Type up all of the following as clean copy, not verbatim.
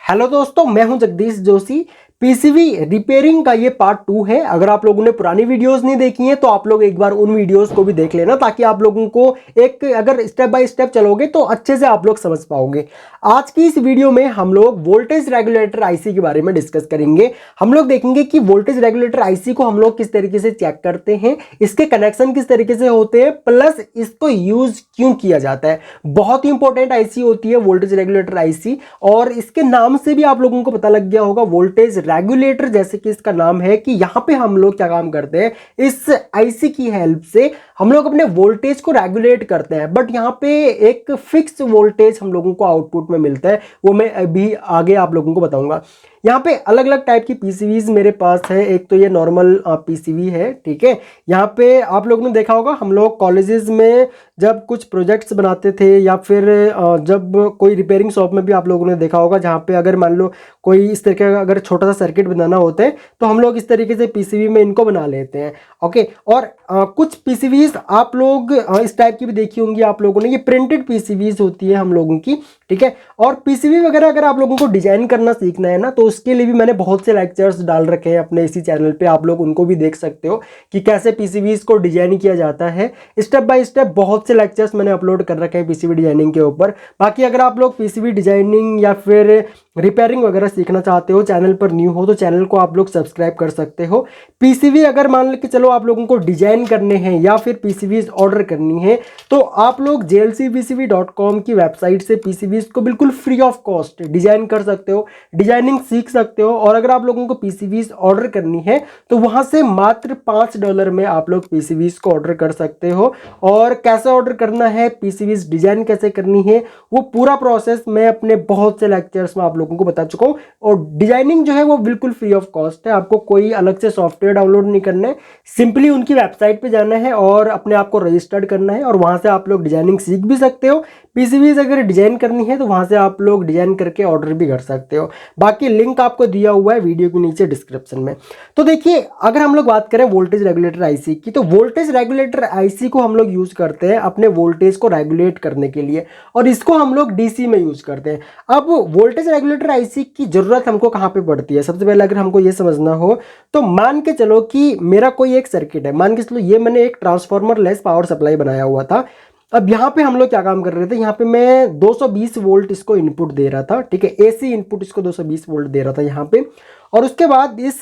Hello दोस्तों, मैं हूं जगदीश जोशी। पीसीबी रिपेयरिंग का ये पार्ट 2 है। अगर आप लोगों ने पुरानी वीडियोस नहीं देखी हैं तो आप लोग एक बार उन वीडियोस को भी देख लेना, ताकि आप लोगों को एक अगर स्टेप बाय स्टेप चलोगे तो अच्छे से आप लोग समझ पाओगे। आज की इस वीडियो में हम लोग वोल्टेज रेगुलेटर आईसी के बारे में डिस्कस करेंगे। हम लोग देखेंगे कि वोल्टेज रेगुलेटर आईसी को हम लोग किस तरीके से चेक करते हैं, इसके कनेक्शन किस तरीके से होते हैं, प्लस इसको यूज क्यों किया जाता है। बहुत ही इंपॉर्टेंट आईसी होती है वोल्टेज रेगुलेटर आईसी, और इसके नाम से भी आप लोगों को पता लग गया होगा वोल्टेज रेगुलेटर, जैसे कि इसका नाम है कि यहां पे हम लोग क्या काम करते हैं, इस आईसी की हेल्प से हम लोग अपने वोल्टेज को रेगुलेट करते हैं। बट यहां पे एक फिक्स वोल्टेज हम लोगों को आउटपुट में मिलता है, वो मैं अभी आगे आप लोगों को बताऊंगा। यहाँ पे अलग अलग टाइप की पीसीबीज मेरे पास है। एक तो ये नॉर्मल पीसीबी है, ठीक है। यहाँ पे आप लोगों ने देखा होगा, हम लोग कॉलेजेस में जब कुछ प्रोजेक्ट्स बनाते थे, या फिर जब कोई रिपेयरिंग शॉप में भी आप लोगों ने देखा होगा, जहाँ पे अगर मान लो कोई इस तरीके का अगर छोटा सा सर्किट बनाना होता है तो हम लोग इस तरीके से पीसीबी में इनको बना लेते हैं। ओके, और कुछ पीसीबीज आप लोग इस टाइप की भी देखी होंगी आप लोगों ने, ये प्रिंटेड पीसीबीज होती है हम लोगों की, ठीक है। और पीसीबी वगैरह अगर आप लोगों को डिजाइन करना सीखना है ना, तो उसके लिए भी मैंने बहुत से लेक्चर्स डाल रखे हैं अपने इसी चैनल पे, आप लोग उनको भी देख सकते हो कि कैसे पीसीबीज को डिजाइन किया जाता है। स्टेप बाय स्टेप बहुत से लेक्चर्स मैंने अपलोड कर रखे हैं पीसीबी डिजाइनिंग के ऊपर। बाकी अगर आप लोग पीसीबी डिजाइनिंग या फिर रिपेयरिंग वगैरह सीखना चाहते हो, चैनल पर न्यू हो तो चैनल को आप लोग सब्सक्राइब कर सकते हो। पीसीबी अगर मान के चलो आप लोगों को डिजाइन करने हैं या फिर पीसीबीज ऑर्डर करनी है, तो आप लोग jlcpcb.com की वेबसाइट से पीसीबीज को बिल्कुल फ्री ऑफ कॉस्ट डिजाइन कर सकते हो, डिजाइनिंग सीख सकते हो। और अगर आप लोगों को पीसीबीज ऑर्डर करनी है तो वहां से मात्र $5 में आप लोग पीसीबीज को ऑर्डर कर सकते हो। और कैसे ऑर्डर करना है, पीसीबीज डिजाइन कैसे करनी है, वो पूरा प्रोसेस मैं अपने बहुत से लेक्चर्स में आप लोगों को बता चुका हूं। और डिजाइनिंग जो है वो बिल्कुल फ्री ऑफ कॉस्ट है, आपको कोई अलग से सॉफ्टवेयर डाउनलोड नहीं करना है, सिंपली उनकी वेबसाइट पे जाना है और अपने आप को रजिस्टर्ड करना है, और वहां से आप लोग डिजाइनिंग सीख भी सकते हो। पीसीबीज अगर डिजाइन करनी है तो वहां से आप लोग डिजाइन करके ऑर्डर भी कर सकते हो। बाकी लिंक आपको दिया हुआ है वीडियो के नीचे डिस्क्रिप्शन में। तो देखिए, अगर हम लोग बात करें वोल्टेज रेगुलेटर आईसी की, तो वोल्टेज रेगुलेटर आईसी को हम लोग यूज करते हैं अपने वोल्टेज को रेगुलेट करने के लिए, और इसको हम लोग डीसी में यूज करते हैं। अब वोल्टेज रेगुलेटर आईसी की जरूरत हमको कहां पे पड़ती है, सबसे पहले अगर हमको ये समझना हो तो मान के चलो कि मेरा कोई एक सर्किट है, मान के चलो ये मैंने एक ट्रांसफार्मर लेस पावर सप्लाई बनाया हुआ था। अब यहाँ पे हम लोग क्या काम कर रहे थे, यहाँ पे मैं 220 वोल्ट इसको इनपुट दे रहा था, ठीक है, एसी इनपुट इसको 220 वोल्ट दे रहा था यहाँ पे। और उसके बाद इस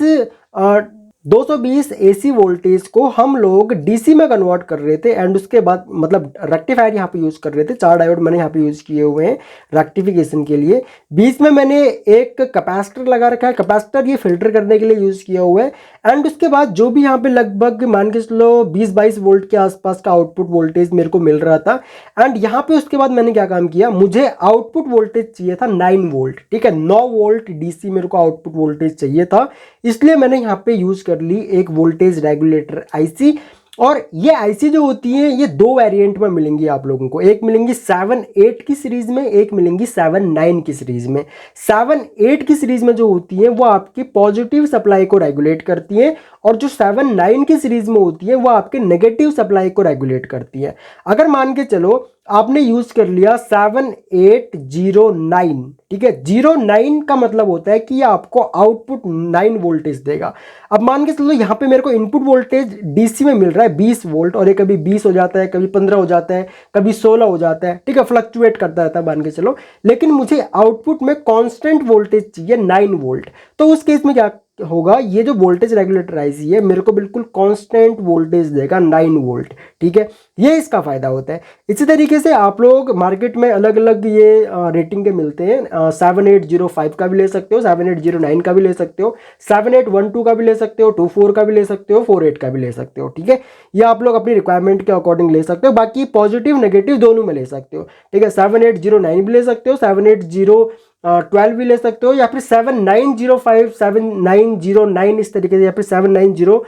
220 एसी वोल्टेज को हम लोग डीसी में कन्वर्ट कर रहे थे, एंड उसके बाद मतलब रेक्टिफायर यहाँ पे यूज कर रहे थे। 4 डायोड मैंने यहाँ पे यूज किए हुए हैं रेक्टिफिकेशन के लिए। बीच में मैंने एक कैपेसिटर लगा रखा है, कैपेसिटर ये फिल्टर करने के लिए यूज किया हुआ है। एंड उसके बाद जो भी यहाँ पे लगभग मान के चलो 20-22 वोल्ट के आसपास का आउटपुट वोल्टेज मेरे को मिल रहा था। एंड यहाँ पे उसके बाद मैंने क्या काम किया, मुझे आउटपुट वोल्टेज चाहिए था 9 वोल्ट, ठीक है, 9 वोल्ट डीसी मेरे को आउटपुट वोल्टेज चाहिए था, इसलिए मैंने यहाँ पे यूज कर ली एक वोल्टेज रेगुलेटर आईसी। और ये आईसी जो होती है ये 2 वेरिएंट में मिलेंगी आप लोगों को, एक मिलेंगी 7-8 की सीरीज में, एक मिलेंगी 7-9 की सीरीज में। 7-8 की सीरीज में जो होती है वो आपकी पॉजिटिव सप्लाई को रेगुलेट करती है, और जो 7-9 की सीरीज में होती है वो आपके नेगेटिव सप्लाई को रेगुलेट करती है। अगर मान के चलो आपने यूज कर लिया 7809, ठीक है, 09 का मतलब होता है कि ये आपको आउटपुट 9 वोल्टेज देगा। अब मान के चलो यहाँ पे मेरे को इनपुट वोल्टेज डीसी में मिल रहा है 20 वोल्ट, और ये कभी 20 हो जाता है, कभी 15 हो जाता है, कभी 16 हो जाता है, ठीक है, फ्लक्चुएट करता रहता है मान के चलो। लेकिन मुझे आउटपुट में कांस्टेंट वोल्टेज चाहिए 9 वोल्ट। तो उस केस में क्या होगा, ये जो वोल्टेज रेगुलेटर आईसी है मेरे को बिल्कुल कांस्टेंट वोल्टेज देगा 9 वोल्ट, ठीक है, ये इसका फायदा होता है। इसी तरीके से आप लोग मार्केट में अलग अलग ये रेटिंग के मिलते हैं, 7805 का भी ले सकते हो, 7809 का भी ले सकते हो, 7812 का भी ले सकते हो, 24 का भी ले सकते हो, 48 का भी ले सकते हो, ठीक है। ये आप लोग अपनी रिक्वायरमेंट के अकॉर्डिंग ले सकते हो, बाकी पॉजिटिव नेगेटिव दोनों में ले सकते हो, ठीक है। 7809 भी ले सकते हो, 78012 भी ले सकते हो, या फिर 7905 7909 इस तरीके से, या फिर 790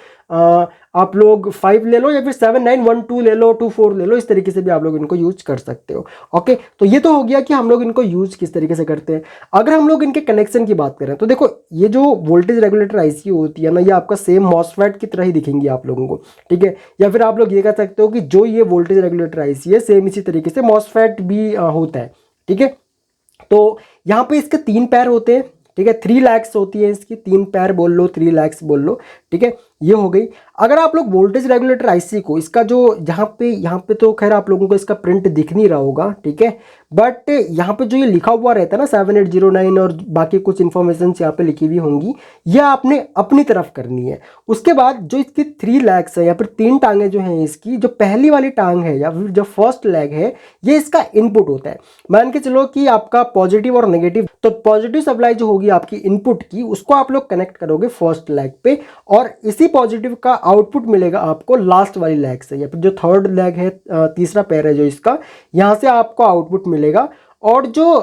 आप लोग 5 ले लो, या फिर 7912 ले लो, 24 ले लो, इस तरीके से भी आप लोग इनको यूज कर सकते हो। ओके, तो ये तो हो गया कि हम लोग इनको यूज किस तरीके से करते हैं। अगर हम लोग इनके कनेक्शन की बात करें तो देखो, ये जो वोल्टेज रेगुलेटर आईसी होती है ना, ये आपका सेम मॉसफेट की तरह ही दिखेंगी आप लोगों को, ठीक है। या फिर आप लोग ये कह सकते हो कि जो ये वोल्टेज रेगुलेटर आईसी है सेम इसी तरीके से मॉसफेट भी होता है, ठीक है। तो यहाँ पे इसके 3 पैर होते हैं, ठीक है, 3 लैग्स होती है इसकी, 3 पैर बोल लो, 3 लैग्स बोल लो, ठीक है, ये हो गई। अगर आप लोग वोल्टेज रेगुलेटर आईसी को इसका जो यहाँ पे तो खैर आप लोगों को इसका प्रिंट दिख नहीं रहा होगा, ठीक है, बट यहाँ पे जो ये लिखा हुआ रहता है ना 7809 और बाकी कुछ इन्फॉर्मेशन यहाँ पे लिखी हुई होंगी, ये आपने अपनी तरफ करनी है। उसके बाद जो इसकी 3 लैग्स है या फिर 3 टांगें जो हैं इसकी, जो पहली वाली टांग है या फिर जो फर्स्ट लेग है, ये इसका इनपुट होता है। मान के चलो कि आपका पॉजिटिव और नेगेटिव, तो पॉजिटिव सप्लाई जो होगी आपकी इनपुट की, उसको आप लोग कनेक्ट करोगे फर्स्ट लेग पे, और इसी पॉजिटिव का आउटपुट मिलेगा आपको लास्ट वाली लेग से, या फिर जो थर्ड लेग है, तीसरा पैर है जो इसका, यहाँ से आपको आउटपुट मिलेगा। और जो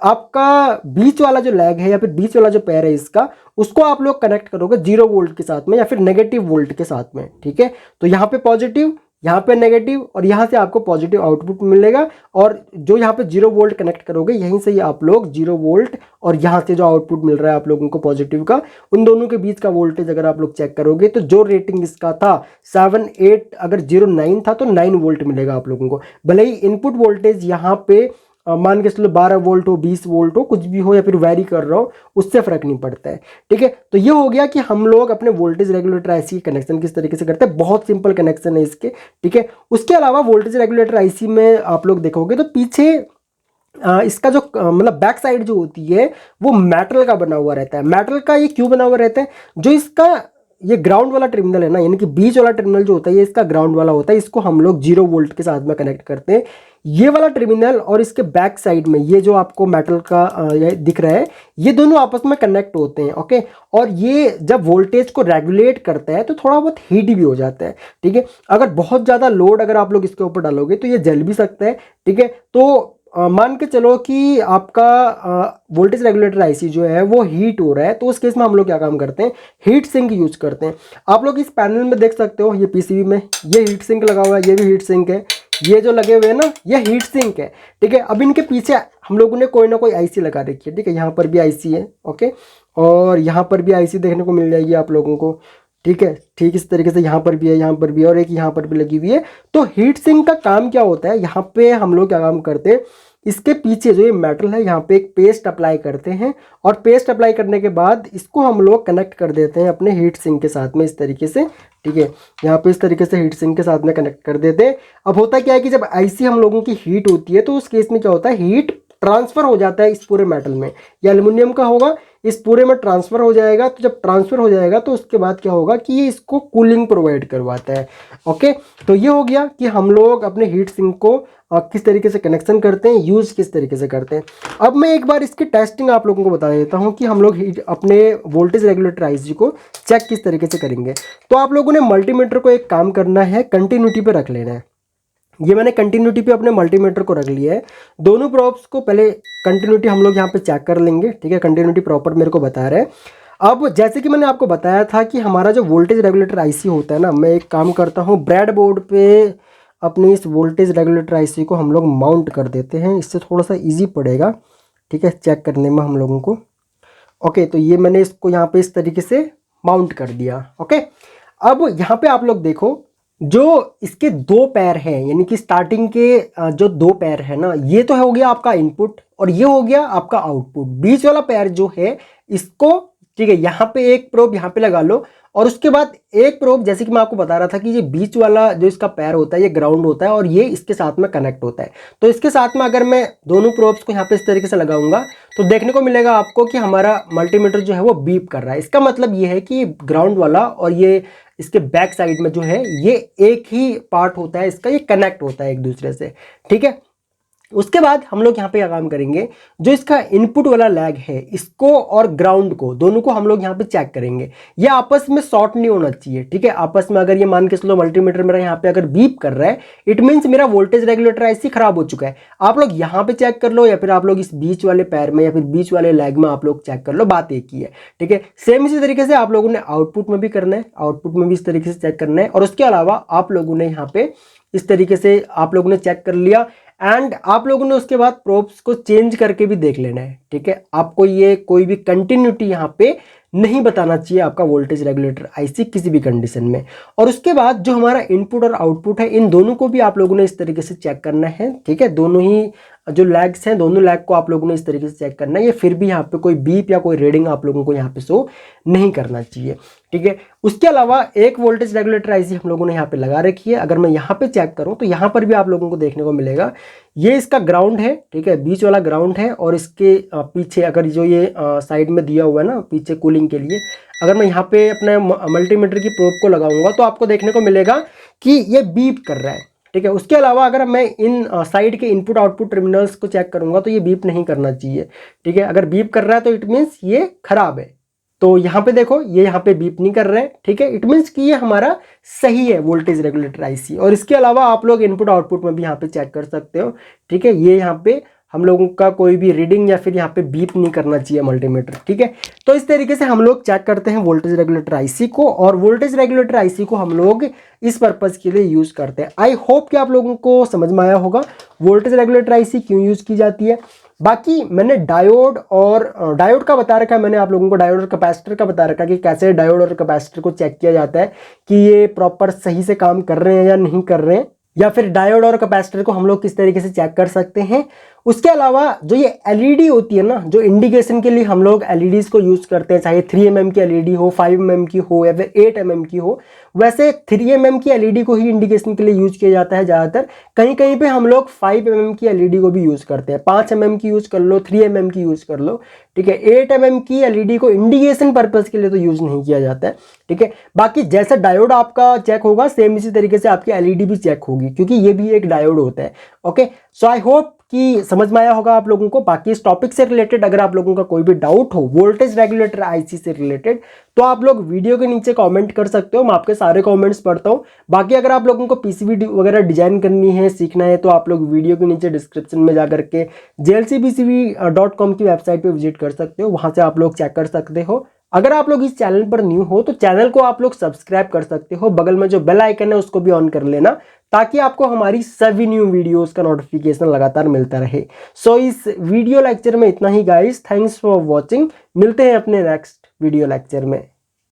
आपका बीच वाला जो लेग है या फिर बीच वाला जो पैर है इसका, उसको आप लोग कनेक्ट करोगे 0 वोल्ट के साथ में या फिर नेगेटिव वोल्ट के साथ में, ठीक है। तो यहाँ पे पॉजिटिव, यहाँ पे नेगेटिव, और यहाँ से आपको पॉजिटिव आउटपुट मिलेगा। और जो यहाँ पे 0 वोल्ट कनेक्ट करोगे, यहीं से ही आप लोग 0 वोल्ट और यहाँ से जो आउटपुट मिल रहा है आप लोगों को पॉजिटिव का, उन दोनों के बीच का वोल्टेज अगर आप लोग चेक करोगे तो जो रेटिंग इसका था 78, अगर 09 था तो 9 वोल्ट मिलेगा आप लोगों को। भले ही इनपुट वोल्टेज यहाँ पे मान के चलो 12 वोल्ट हो, 20 वोल्ट हो, कुछ भी हो या फिर वैरी कर रहा हो, उससे फर्क नहीं पड़ता है, ठीक है। तो ये हो गया कि हम लोग अपने वोल्टेज रेगुलेटर आईसी कनेक्शन किस तरीके से करते हैं। बहुत सिंपल कनेक्शन है इसके, ठीक है। उसके अलावा वोल्टेज रेगुलेटर आईसी में आप लोग देखोगे तो पीछे इसका जो मतलब बैक साइड जो होती है वो मेटल का बना हुआ रहता है। मेटल का ये क्यों बना हुआ रहता है? जो इसका ये ग्राउंड वाला टर्मिनल है ना, यानी कि बीच वाला टर्मिनल जो होता है ये इसका ग्राउंड वाला होता है, इसको हम लोग 0 वोल्ट के साथ में कनेक्ट करते हैं। ये वाला टर्मिनल और इसके बैक साइड में ये जो आपको मेटल का दिख रहा है, ये दोनों आपस में कनेक्ट होते हैं, ओके। और ये जब वोल्टेज को रेगुलेट करता है तो थोड़ा बहुत हीट भी हो जाता है, ठीक है। अगर बहुत ज़्यादा लोड अगर आप लोग इसके ऊपर डालोगे तो ये जल भी सकता है, ठीक है। तो मान के चलो कि आपका वोल्टेज रेगुलेटर आईसी जो है वो हीट हो रहा है, तो उस केस में हम लोग क्या काम करते हैं, हीट सिंक यूज करते हैं। आप लोग इस पैनल में देख सकते हो, ये पीसीबी में ये हीट सिंक लगा हुआ है, ये भी हीट सिंक है, ये जो लगे हुए हैं ना ये हीट सिंक है, ठीक है। अब इनके पीछे हम लोगों ने कोई ना कोई आईसी लगा रखी है, ठीक है। यहाँ पर भी आईसी है, ओके, और यहाँ पर भी आईसी देखने को मिल जाएगी आप लोगों को, ठीक है। ठीक इस तरीके से यहाँ पर भी है, यहाँ पर भी है, और एक यहाँ पर भी लगी हुई है। तो हीट सिंक का काम क्या होता है, यहाँ पे हम लोग क्या काम करते हैं, इसके पीछे जो ये मेटल है यहाँ पे एक पेस्ट अप्लाई करते हैं, और पेस्ट अप्लाई करने के बाद इसको हम लोग कनेक्ट कर देते हैं अपने हीट सिंक के साथ में इस तरीके से, ठीक है। यहाँ पे इस तरीके से हीट सिंक के साथ में कनेक्ट कर देते हैं। अब होता क्या है कि जब आईसी हम लोगों की हीट होती है तो उस केस में क्या होता है, हीट ट्रांसफर हो जाता है इस पूरे मेटल में, या एल्युमिनियम का होगा, इस पूरे में ट्रांसफर हो जाएगा। तो जब ट्रांसफर हो जाएगा तो उसके बाद क्या होगा कि ये इसको कूलिंग प्रोवाइड करवाता है, ओके। तो ये हो गया कि हम लोग अपने हीट सिंक को किस तरीके से कनेक्शन करते हैं, यूज किस तरीके से करते हैं। अब मैं एक बार इसकी टेस्टिंग आप लोगों को बता देता हूं कि हम लोग अपने वोल्टेज रेगुलेटर आईसी को चेक किस तरीके से करेंगे। तो आप लोगों ने मल्टीमीटर को एक काम करना है, कंटिन्यूटी पे रख लेना है। ये मैंने कंटिन्यूटी पे अपने मल्टीमीटर को रख लिया है। दोनों प्रोब्स को पहले कंटिन्यूटी हम लोग यहाँ पे चेक कर लेंगे, ठीक है। कंटिन्यूटी प्रॉपर मेरे को बता रहा है। अब जैसे कि मैंने आपको बताया था कि हमारा जो वोल्टेज रेगुलेटर आईसी होता है ना, मैं एक काम करता हूँ, ब्रेड बोर्ड पे अपनी इस वोल्टेज रेगुलेटर आईसी को हम लोग माउंट कर देते हैं, इससे थोड़ा सा ईजी पड़ेगा, ठीक है, चेक करने में हम लोगों को। ओके, तो ये मैंने इसको यहाँ पे इस तरीके से माउंट कर दिया, ओके। अब यहाँ पे आप लोग देखो, जो इसके 2 पैर हैं, यानी कि स्टार्टिंग के जो 2 पैर है ना, ये तो हो गया आपका इनपुट और ये हो गया आपका आउटपुट। बीच वाला पैर जो है इसको, ठीक है, यहाँ पे एक प्रोब यहाँ पे लगा लो, और उसके बाद एक प्रोब, जैसे कि मैं आपको बता रहा था कि ये बीच वाला जो इसका पैर होता है ये ग्राउंड होता है और ये इसके साथ में कनेक्ट होता है। तो इसके साथ में अगर मैं दोनों प्रोब्स को यहाँ पे इस तरीके से लगाऊंगा तो देखने को मिलेगा आपको कि हमारा मल्टीमीटर जो है वो बीप कर रहा है। इसका मतलब ये है कि ग्राउंड वाला और ये इसके बैक साइड में जो है ये एक ही पार्ट होता है इसका, ये कनेक्ट होता है एक दूसरे से, ठीक है। उसके बाद हम लोग यहाँ पे क्या काम करेंगे, जो इसका इनपुट वाला लैग है इसको और ग्राउंड को, दोनों को हम लोग यहाँ पे चेक करेंगे। ये आपस में शॉर्ट नहीं होना चाहिए, ठीक है। आपस में अगर ये मान के चलो मल्टीमीटर मेरा यहाँ पे अगर बीप कर रहा है, इट मीन्स मेरा वोल्टेज रेगुलेटर आईसी खराब हो चुका है। आप लोग यहाँ पे चेक कर लो या फिर आप लोग इस बीच वाले पैर में या फिर बीच वाले लैग में आप लोग चेक कर लो, बात एक ही है, ठीक है। सेम इसी तरीके से आप लोगों ने आउटपुट में भी करना है, आउटपुट में भी इस तरीके से चेक करना है। और उसके अलावा आप लोगों ने यहाँ पे इस तरीके से आप लोगों ने चेक कर लिया, एंड आप लोगों ने उसके बाद प्रोब्स को चेंज करके भी देख लेना है, ठीक है। आपको ये कोई भी कंटिन्यूटी यहाँ पे नहीं बताना चाहिए आपका वोल्टेज रेगुलेटर आईसी किसी भी कंडीशन में। और उसके बाद जो हमारा इनपुट और आउटपुट है, इन दोनों को भी आप लोगों ने इस तरीके से चेक करना है, ठीक है। दोनों ही जो लैग्स हैं दोनों लैग को आप लोगों ने इस तरीके से चेक करना है। ये फिर भी यहाँ पे कोई बीप या कोई रीडिंग आप लोगों को यहाँ पे शो नहीं करना चाहिए, ठीक है। उसके अलावा एक वोल्टेज रेगुलेटर आईसी हम लोगों ने यहाँ पे लगा रखी है। अगर मैं यहाँ पे चेक करूँ तो यहाँ पर भी आप लोगों को देखने को मिलेगा, ये इसका ग्राउंड है, ठीक है, बीच वाला ग्राउंड है। और इसके पीछे अगर जो ये साइड में दिया हुआ है ना पीछे कूलिंग के लिए, अगर मैं यहाँ पे अपने मल्टीमीटर की प्रोब को लगाऊंगा तो आपको देखने को मिलेगा कि ये बीप कर रहा है, ठीक है। उसके अलावा अगर मैं इन साइड के इनपुट आउटपुट टर्मिनल्स को चेक करूंगा तो ये बीप नहीं करना चाहिए, ठीक है। अगर बीप कर रहा है तो इट मीन्स ये खराब है। तो यहाँ पे देखो ये यहाँ पे बीप नहीं कर रहे हैं, ठीक है, इट मीन्स कि ये हमारा सही है वोल्टेज रेगुलेटर आईसी। और इसके अलावा आप लोग इनपुट आउटपुट में भी यहाँ पे चेक कर सकते हो, ठीक है। ये यहाँ पे हम लोगों का कोई भी रीडिंग या फिर यहाँ पे बीप नहीं करना चाहिए मल्टीमीटर, ठीक है। तो इस तरीके से हम लोग चेक करते हैं वोल्टेज रेगुलेटर आईसी को, और वोल्टेज रेगुलेटर आईसी को हम लोग इस पर्पज़ के लिए यूज़ करते हैं। आई होप कि आप लोगों को समझ में आया होगा वोल्टेज रेगुलेटर आईसी क्यों यूज़ की जाती है। बाकी मैंने डायोड का बता रखा है, मैंने आप लोगों को डायोड और कैपेसिटर का बता रखा है कि कैसे डायोड और कैपेसिटर को चेक किया जाता है कि ये प्रॉपर सही से काम कर रहे हैं या नहीं कर रहे हैं, या फिर डायोड और कैपेसिटर को हम लोग किस तरीके से चेक कर सकते हैं। उसके अलावा जो ये एलईडी होती है ना, जो इंडिकेशन के लिए हम लोग एलईडीज को यूज करते हैं, चाहे 3 mm की एलईडी हो, 5 mm की हो या फिर 8 mm की हो, वैसे 3 mm की एलईडी को ही इंडिकेशन के लिए यूज किया जाता है ज़्यादातर। कहीं कहीं पे हम लोग 5 mm की एलईडी को भी यूज करते हैं, 5 mm की यूज कर लो, 3 mm की यूज कर लो, ठीक है। 8 mm की एलईडी को इंडिकेशन पर्पज के लिए तो यूज नहीं किया जाता है, ठीक है। बाकी जैसा डायोड आपका चेक होगा सेम इसी तरीके से आपकी एलईडी भी चेक होगी, क्योंकि ये भी एक डायोड होता है। ओके, सो आई होप कि समझ में आया होगा आप लोगों को। बाकी इस टॉपिक से रिलेटेड अगर आप लोगों का कोई भी डाउट हो वोल्टेज रेगुलेटर आईसी से रिलेटेड, तो आप लोग वीडियो के नीचे कमेंट कर सकते हो, मैं आपके सारे कमेंट्स पढ़ता हूँ। बाकी अगर आप लोगों को पीसीबी वगैरह डिजाइन करनी है, सीखना है, तो आप लोग वीडियो के नीचे डिस्क्रिप्शन में जाकर के jlcpcb.com की वेबसाइट पे विजिट कर सकते हो, वहां से आप लोग चेक कर सकते हो। अगर आप लोग इस चैनल पर न्यू हो तो चैनल को आप लोग सब्सक्राइब कर सकते हो, बगल में जो बेल आइकन है उसको भी ऑन कर लेना, ताकि आपको हमारी सभी न्यू वीडियोस का नोटिफिकेशन लगातार मिलता रहे। सो इस वीडियो लेक्चर में इतना ही गाइस, थैंक्स फॉर वॉचिंग। मिलते हैं अपने नेक्स्ट वीडियो लेक्चर में।